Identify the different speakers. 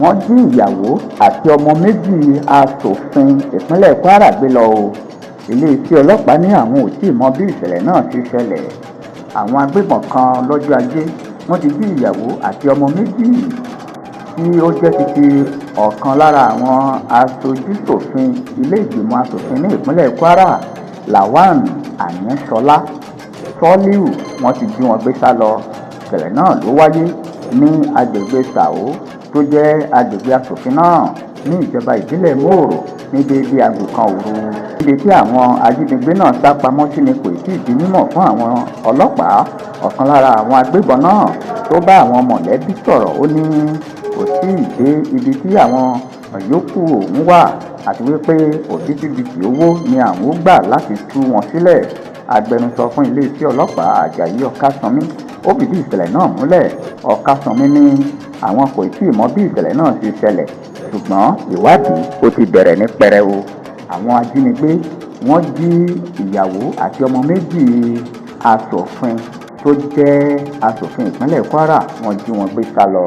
Speaker 1: wọ́n jí ìyàwó àti ọmọ méjì aṣòfin ìpínlẹ̀ Kwara gbé lọ o. Iléeṣẹ́ ọlọ́pàá ní àwọn ò tíì mọ bí ìṣẹ̀lẹ̀ náà ti ṣẹlẹ̀. Àwọn agbébọn kan lọ́jọ́ Ajé wọ́n ti jí ìyàwó àti ọmọ méjì tí ó jẹ́ titi ọ̀kan lára àwọn aṣojúṣòfin ilé ìgbìmọ̀ aṣòfin ní ìpínlẹ̀ Kwara, Awọn Àyànṣọlá Sọ́líù. Wọ́n ti jí wọn gbé sá lọ. Ìṣẹ̀lẹ̀ náà ló wáyé ní agbègbè Sàó tó jẹ́ agbègbè aṣòfin náà ní ìjọba ìbílẹ̀ Mòrò ní déédé aago kan òru. Níbi tí àwọn ajínigbé náà sá pamọ́ sí ni kò tíì di mímọ̀ fún àwọn ọlọ́pàá. Ọ̀kan lára àwọn agbébọn náà tó bá àwọn mọ̀lẹ́bí sọ̀rọ̀ ó ní kò tíì dé ibi tí àwọn yòókù òun wà àti wípé òbítíbitì owó ni àwọn ó gbà láti tú wọn sílẹ̀. Agbẹnusọ fún iléeṣẹ́ ọlọ́pàá Àjàyí Ọ̀kásánmí ó fìdí ìṣẹ̀lẹ̀ náà múlẹ̀. Ọ̀kásánmí ní àwọn kò tíì mọ bí ìṣẹ̀lẹ̀ náà ṣe ṣẹlẹ̀ ṣùgbọ́n ìwádìí ó ti bẹ̀rẹ̀ ní pẹrẹwu. Àwọn ajínigbé wọ́n jí ìyàwó àti ọmọ méjì aṣòfin tó jẹ́ aṣòfin ìpínlẹ̀ Kwara, wọ́n jí wọn gbé sá lọ.